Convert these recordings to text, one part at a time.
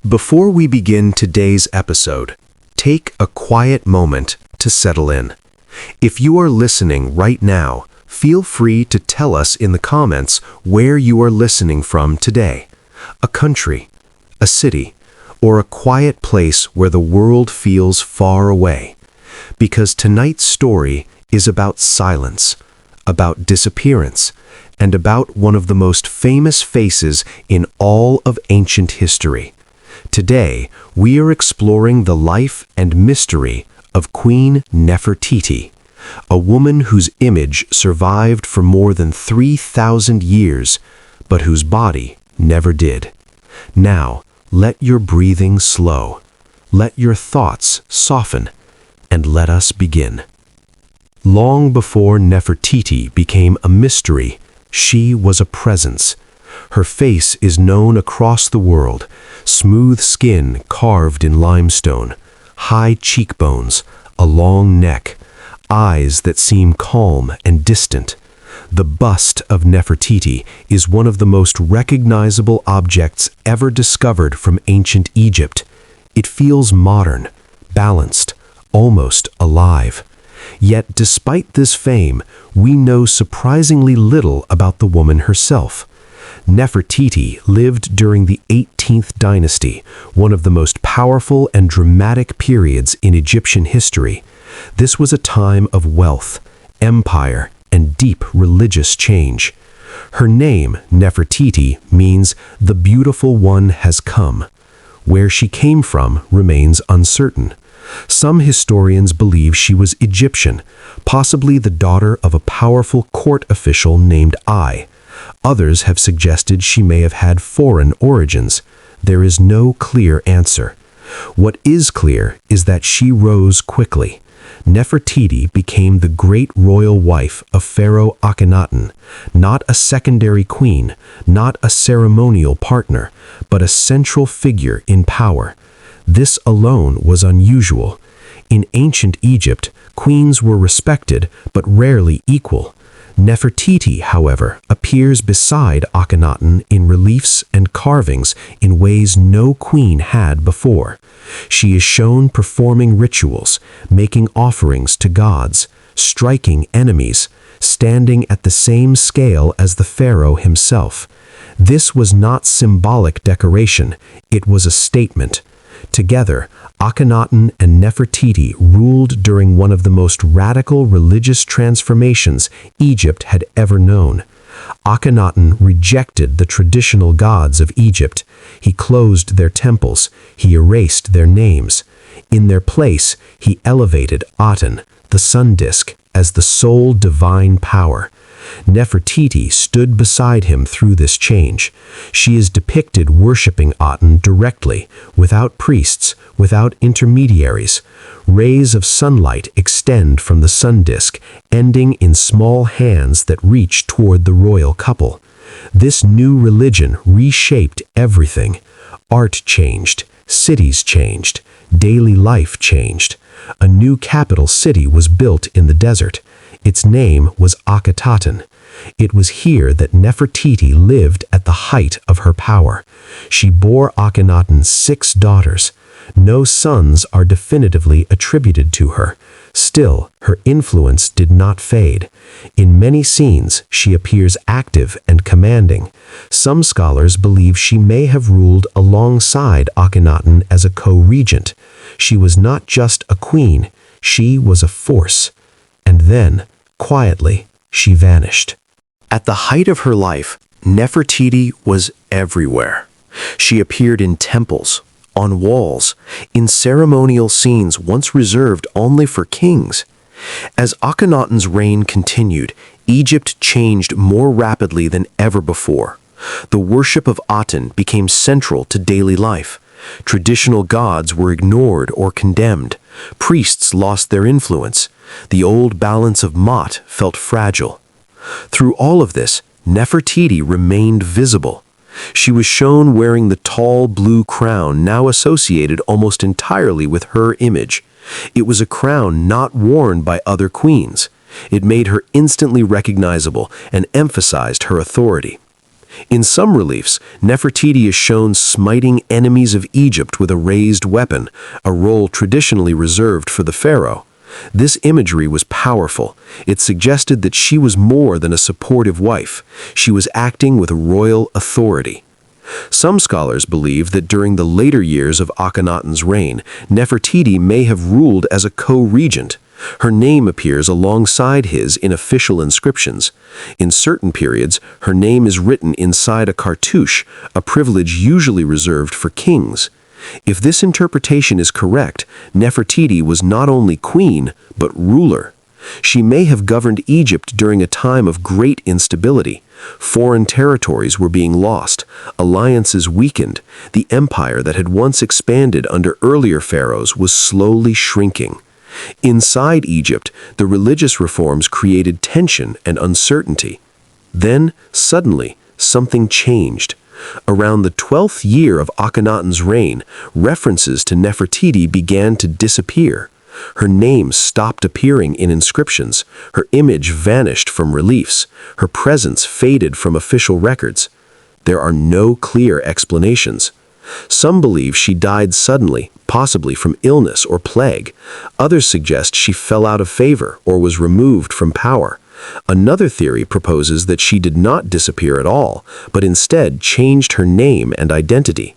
Before we begin today's episode, take a quiet moment to settle in. If you are listening right now, feel free to tell us in the comments where you are listening from today. A country, a city, or a quiet place where the world feels far away. Because tonight's story is about silence, about disappearance, and about one of the most famous faces in all of ancient history. Today, we are exploring the life and mystery of Queen Nefertiti, a woman whose image survived for more than 3,000 years, but whose body never did. Now, let your breathing slow, let your thoughts soften, and let us begin. Long before Nefertiti became a mystery, she was a presence. Her face is known across the world, smooth skin carved in limestone, high cheekbones, a long neck, eyes that seem calm and distant. The bust of Nefertiti is one of the most recognizable objects ever discovered from ancient Egypt. It feels modern, balanced, almost alive. Yet despite this fame, we know surprisingly little about the woman herself. Nefertiti lived during the 18th dynasty, one of the most powerful and dramatic periods in Egyptian history. This was a time of wealth, empire, and deep religious change. Her name, Nefertiti, means "the beautiful one has come." Where she came from remains uncertain. Some historians believe she was Egyptian, possibly the daughter of a powerful court official named Ai. Others have suggested she may have had foreign origins. There is no clear answer. What is clear is that she rose quickly. Nefertiti became the great royal wife of Pharaoh Akhenaten, not a secondary queen, not a ceremonial partner, but a central figure in power. This alone was unusual. In ancient Egypt, queens were respected but rarely equal. Nefertiti, however, appears beside Akhenaten in reliefs and carvings in ways no queen had before. She is shown performing rituals, making offerings to gods, striking enemies, standing at the same scale as the pharaoh himself. This was not symbolic decoration, it was a statement. Together, Akhenaten and Nefertiti ruled during one of the most radical religious transformations Egypt had ever known. Akhenaten rejected the traditional gods of Egypt. He closed their temples. He erased their names. In their place, he elevated Aten, the sun disk, as the sole divine power. Nefertiti stood beside him through this change. She is depicted worshipping Aten directly, without priests, without intermediaries. Rays of sunlight extend from the sun disk, ending in small hands that reach toward the royal couple. This new religion reshaped everything. Art changed, cities changed, daily life changed. A new capital city was built in the desert. Its name was Akhetaten. It was here that Nefertiti lived at the height of her power. She bore Akhenaten 6 daughters. No sons are definitively attributed to her. Still, her influence did not fade. In many scenes, she appears active and commanding. Some scholars believe she may have ruled alongside Akhenaten as a co-regent. She was not just a queen, she was a force. And then, quietly, she vanished. At the height of her life, Nefertiti was everywhere. She appeared in temples, on walls, in ceremonial scenes once reserved only for kings. As Akhenaten's reign continued, Egypt changed more rapidly than ever before. The worship of Aten became central to daily life. Traditional gods were ignored or condemned. Priests lost their influence. The old balance of Ma'at felt fragile. Through all of this, Nefertiti remained visible. She was shown wearing the tall blue crown now associated almost entirely with her image. It was a crown not worn by other queens. It made her instantly recognizable and emphasized her authority. In some reliefs, Nefertiti is shown smiting enemies of Egypt with a raised weapon, a role traditionally reserved for the pharaoh. This imagery was powerful. It suggested that she was more than a supportive wife. She was acting with royal authority. Some scholars believe that during the later years of Akhenaten's reign, Nefertiti may have ruled as a co-regent. Her name appears alongside his in official inscriptions. In certain periods, her name is written inside a cartouche, a privilege usually reserved for kings. If this interpretation is correct, Nefertiti was not only queen, but ruler. She may have governed Egypt during a time of great instability. Foreign territories were being lost, alliances weakened, the empire that had once expanded under earlier pharaohs was slowly shrinking. Inside Egypt, the religious reforms created tension and uncertainty. Then, suddenly, something changed. Around the 12th year of Akhenaten's reign, references to Nefertiti began to disappear. Her name stopped appearing in inscriptions, her image vanished from reliefs, her presence faded from official records. There are no clear explanations. Some believe she died suddenly, possibly from illness or plague. Others suggest she fell out of favor or was removed from power. Another theory proposes that she did not disappear at all, but instead changed her name and identity.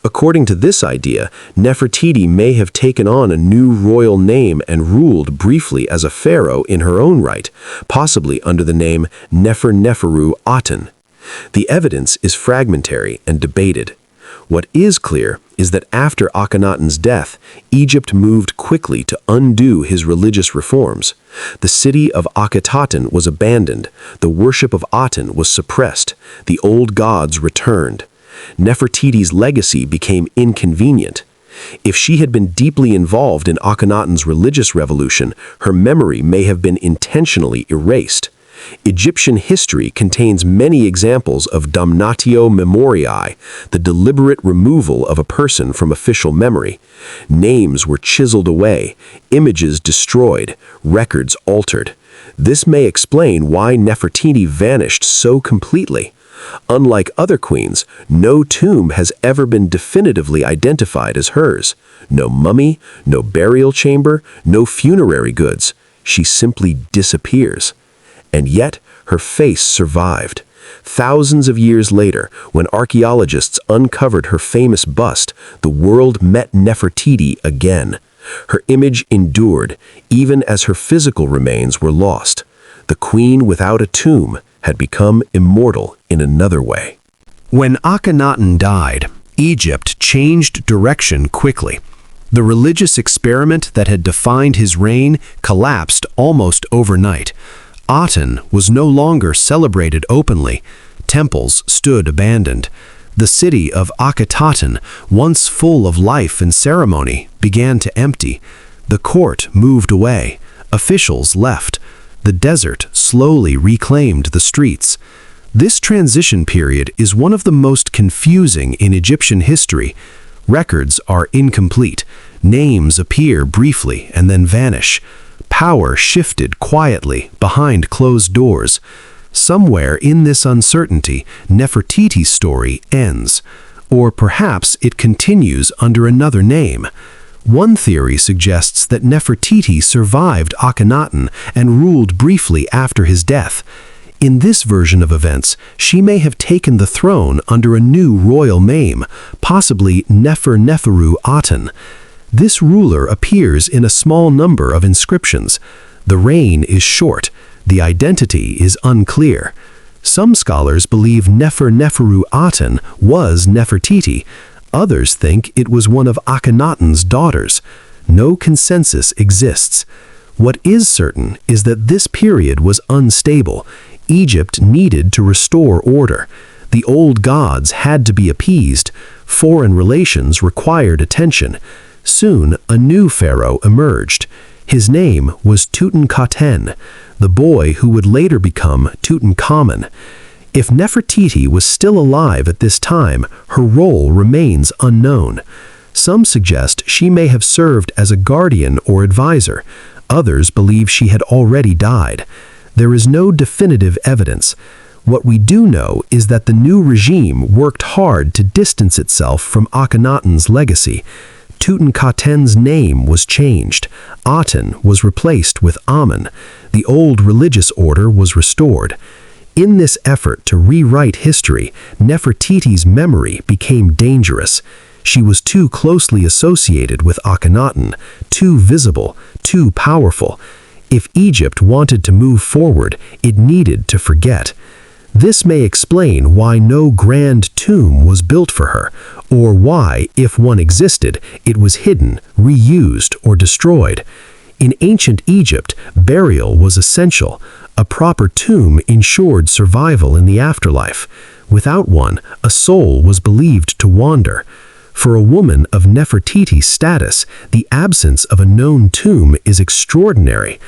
According to this idea, Nefertiti may have taken on a new royal name and ruled briefly as a pharaoh in her own right, possibly under the name Nefer-Neferu-Aten. The evidence is fragmentary and debated. What is clear is that after Akhenaten's death, Egypt moved quickly to undo his religious reforms. The city of Akhetaten was abandoned, the worship of Aten was suppressed, the old gods returned. Nefertiti's legacy became inconvenient. If she had been deeply involved in Akhenaten's religious revolution, her memory may have been intentionally erased. Egyptian history contains many examples of damnatio memoriae, the deliberate removal of a person from official memory. Names were chiseled away, images destroyed, records altered. This may explain why Nefertiti vanished so completely. Unlike other queens, no tomb has ever been definitively identified as hers. No mummy, no burial chamber, no funerary goods. She simply disappears. And yet, her face survived. Thousands of years later, when archaeologists uncovered her famous bust, the world met Nefertiti again. Her image endured, even as her physical remains were lost. The queen without a tomb had become immortal in another way. When Akhenaten died, Egypt changed direction quickly. The religious experiment that had defined his reign collapsed almost overnight. Aten was no longer celebrated openly. Temples stood abandoned. The city of Akhetaten, once full of life and ceremony, began to empty. The court moved away. Officials left. The desert slowly reclaimed the streets. This transition period is one of the most confusing in Egyptian history. Records are incomplete. Names appear briefly and then vanish. Power shifted quietly behind closed doors. Somewhere in this uncertainty, Nefertiti's story ends. Or perhaps it continues under another name. One theory suggests that Nefertiti survived Akhenaten and ruled briefly after his death. In this version of events, she may have taken the throne under a new royal name, possibly Nefer-Neferu-Aten. This ruler appears in a small number of inscriptions. The reign is short. The identity is unclear. Some scholars believe Nefer-Neferu-Aten was Nefertiti. Others think it was one of Akhenaten's daughters. No consensus exists. What is certain is that this period was unstable. Egypt needed to restore order. The old gods had to be appeased. Foreign relations required attention. Soon, a new pharaoh emerged. His name was Tutankhaten, the boy who would later become Tutankhamun. If Nefertiti was still alive at this time, her role remains unknown. Some suggest she may have served as a guardian or advisor. Others believe she had already died. There is no definitive evidence. What we do know is that the new regime worked hard to distance itself from Akhenaten's legacy. Tutankhaten's name was changed. Aten was replaced with Amen. The old religious order was restored. In this effort to rewrite history, Nefertiti's memory became dangerous. She was too closely associated with Akhenaten, too visible, too powerful. If Egypt wanted to move forward, it needed to forget. This may explain why no grand tomb was built for her, or why, if one existed, it was hidden, reused, or destroyed. In ancient Egypt, burial was essential. A proper tomb ensured survival in the afterlife. Without one, a soul was believed to wander. For a woman of Nefertiti's status, the absence of a known tomb is extraordinary.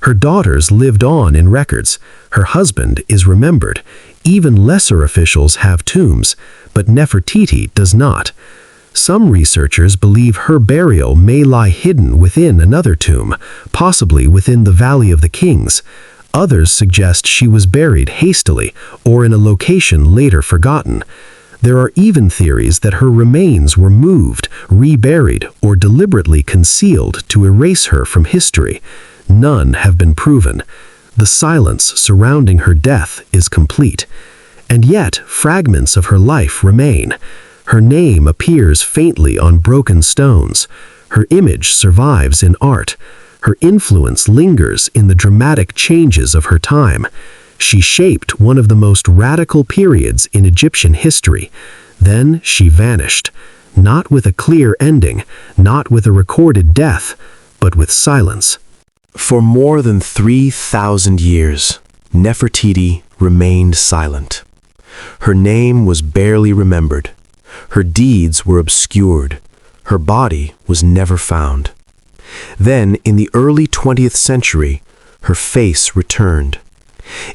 Her daughters lived on in records. Her husband is remembered. Even lesser officials have tombs, but Nefertiti does not. Some researchers believe her burial may lie hidden within another tomb, possibly within the Valley of the Kings. Others suggest she was buried hastily or in a location later forgotten. There are even theories that her remains were moved, reburied, or deliberately concealed to erase her from history. None have been proven. The silence surrounding her death is complete. And yet, fragments of her life remain. Her name appears faintly on broken stones. Her image survives in art. Her influence lingers in the dramatic changes of her time. She shaped one of the most radical periods in Egyptian history. Then she vanished, not with a clear ending, not with a recorded death, but with silence. For more than 3,000 years, Nefertiti remained silent. Her name was barely remembered. Her deeds were obscured. Her body was never found. Then, in the early 20th century, her face returned.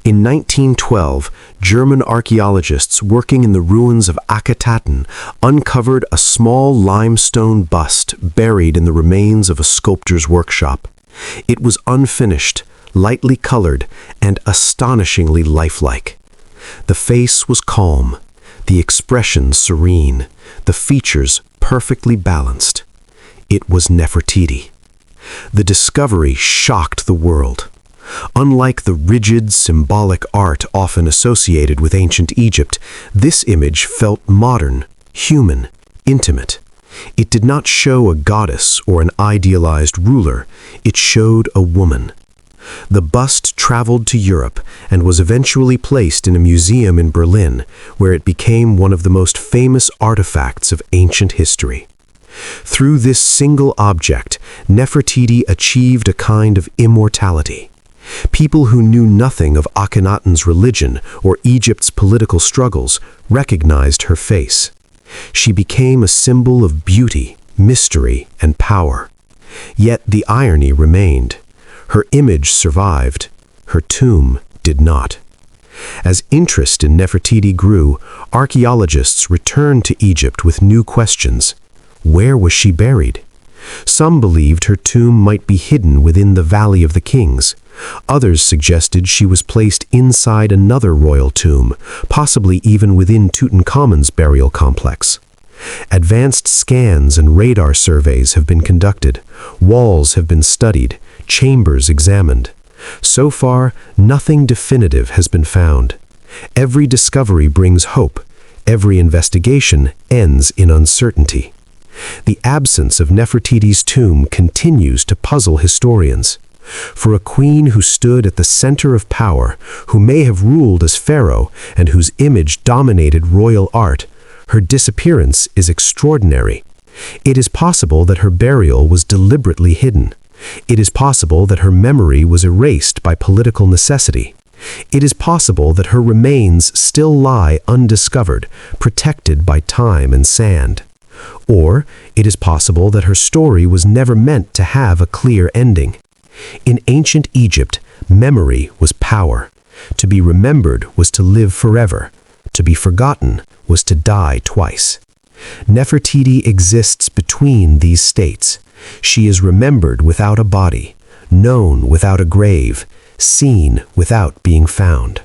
In 1912, German archaeologists working in the ruins of Akhetaten uncovered a small limestone bust buried in the remains of a sculptor's workshop. It was unfinished, lightly colored, and astonishingly lifelike. The face was calm, the expression serene, the features perfectly balanced. It was Nefertiti. The discovery shocked the world. Unlike the rigid, symbolic art often associated with ancient Egypt, this image felt modern, human, intimate. It did not show a goddess or an idealized ruler. It showed a woman. The bust traveled to Europe and was eventually placed in a museum in Berlin, where it became one of the most famous artifacts of ancient history. Through this single object, Nefertiti achieved a kind of immortality. People who knew nothing of Akhenaten's religion or Egypt's political struggles recognized her face. She became a symbol of beauty, mystery, and power. Yet the irony remained. Her image survived. Her tomb did not. As interest in Nefertiti grew, archaeologists returned to Egypt with new questions. Where was she buried? Some believed her tomb might be hidden within the Valley of the Kings. Others suggested she was placed inside another royal tomb, possibly even within Tutankhamun's burial complex. Advanced scans and radar surveys have been conducted, walls have been studied, chambers examined. So far, nothing definitive has been found. Every discovery brings hope. Every investigation ends in uncertainty. The absence of Nefertiti's tomb continues to puzzle historians. For a queen who stood at the center of power, who may have ruled as pharaoh, and whose image dominated royal art, her disappearance is extraordinary. It is possible that her burial was deliberately hidden. It is possible that her memory was erased by political necessity. It is possible that her remains still lie undiscovered, protected by time and sand. Or it is possible that her story was never meant to have a clear ending. In ancient Egypt, memory was power. To be remembered was to live forever. To be forgotten was to die twice. Nefertiti exists between these states. She is remembered without a body, known without a grave, seen without being found.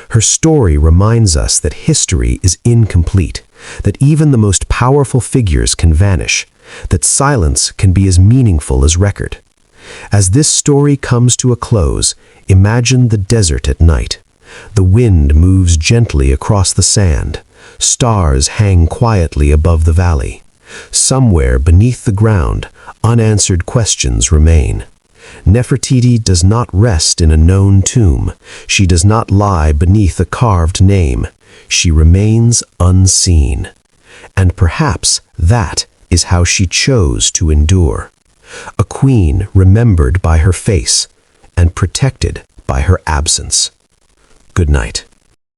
Her story reminds us that history is incomplete, that even the most powerful figures can vanish, that silence can be as meaningful as record. As this story comes to a close, imagine the desert at night. The wind moves gently across the sand. Stars hang quietly above the valley. Somewhere beneath the ground, unanswered questions remain. Nefertiti does not rest in a known tomb. She does not lie beneath a carved name. She remains unseen. And perhaps that is how she chose to endure. A queen remembered by her face and protected by her absence. Good night.